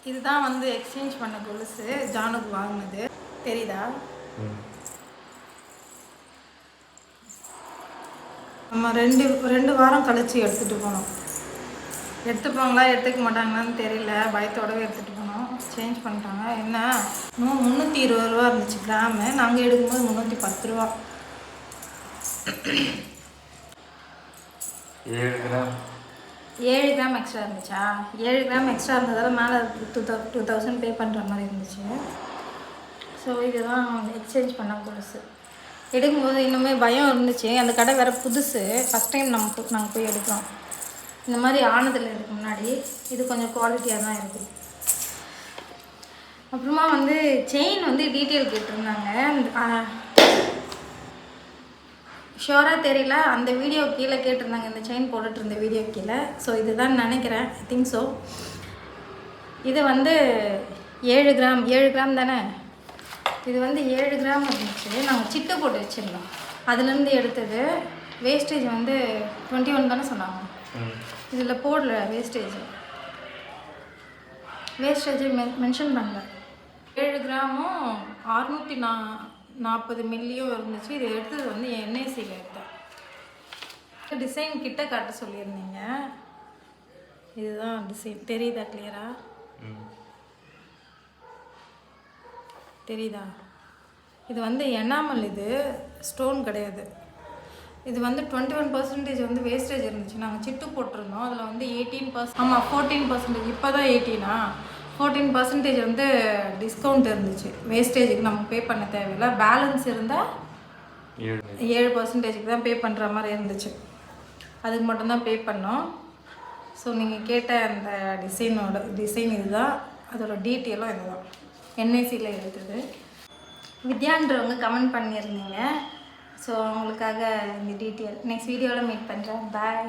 இதுதான் வந்து எக்ஸ்சேஞ்ச் பண்ண கொலுசு ஜானுக்கு வாங்கினது தெரியுதா? நம்ம ரெண்டு வாரம் கழிச்சு எடுத்துகிட்டு போனோம். எடுத்துப்பாங்களா எடுத்துக்க மாட்டாங்களான்னு தெரியல, பயத்தோடவே எடுத்துகிட்டு போனோம். சேஞ்ச் பண்ணிட்டாங்க. என்ன 320 ரூபா இருந்துச்சு கிராமு, நாங்கள் எடுக்கும்போது 310 ரூபா. 7 கிராம் எக்ஸ்ட்ரா இருந்துச்சா? 7 கிராம் எக்ஸ்ட்ரா இருந்ததால் மேலே 2000 பே பண்ணுற மாதிரி இருந்துச்சு. ஸோ இதுதான் எக்ஸ்சேஞ்ச் பண்ண கொலுசு. எடுக்கும்போது இன்னுமே பயம் இருந்துச்சு. அந்த கடை வேறு புதுசு, ஃபஸ்ட் டைம் நாங்கள் போய் எடுக்கிறோம். இந்த மாதிரி ஆனதில் இதுக்கு முன்னாடி இது கொஞ்சம் குவாலிட்டியாக தான் இருக்குது. அப்புறமா வந்து செயின் வந்து டீட்டெயில் கேட்டிருந்தாங்க. ஷோராக தெரியல, அந்த வீடியோ கீழே கேட்டிருந்தாங்க, இந்த செயின் போட்டுட்டு இருந்த வீடியோ கீழே. ஸோ இதுதான் நினைக்கிறேன், ஐ திங்க் ஸோ. இது வந்து 7 கிராம் தானே. இது வந்து 7 கிராம் இருந்துச்சு. நாங்கள் சிட்டு போட்டு வச்சுருந்தோம், அதுலேருந்து எடுத்தது. வேஸ்டேஜ் வந்து 21 தானே சொன்னாங்க. இதில் போடல வேஸ்டேஜ் மென்ஷன் பண்ணல. 7 கிராமும் 640 மில்லியும் இருந்துச்சு. இது எடுத்தது வந்து என்ஐசியில் எடுத்தேன். டிசைன் கிட்ட காட்ட சொல்லியிருந்தீங்க. இதுதான் டிசைன், தெரியுதா கிளியரா? தெரியுதா? இது வந்து எனாமல், இது ஸ்டோன் கிடையாது. இது வந்து 21% வந்து வேஸ்டேஜ் இருந்துச்சு. நாங்கள் சிட்டு போட்டிருந்தோம், அதில் வந்து 18%. ஆமாம், 14%. இப்போ தான் 18ஆ? 14% வந்து டிஸ்கவுண்ட் இருந்துச்சு. வேஸ்டேஜுக்கு நம்ம பே பண்ண தேவையில்லை. பேலன்ஸ் இருந்தால் 7%க்கு தான் பே பண்ணுற மாதிரி இருந்துச்சு. அதுக்கு மட்டும்தான் பே பண்ணோம். ஸோ நீங்கள் கேட்ட அந்த டிசைன் இதுதான், அதோட டீட்டெயிலும் இதுதான். என்ஐசியில் எடுத்தது. வித்யான்றவங்க கமெண்ட் பண்ணியிருந்தீங்க. ஸோ அவங்களுக்காக இந்த டீட்டெயில் நெக்ஸ்ட் வீடியோவில் மீட் பண்ணுறேன். பாய்.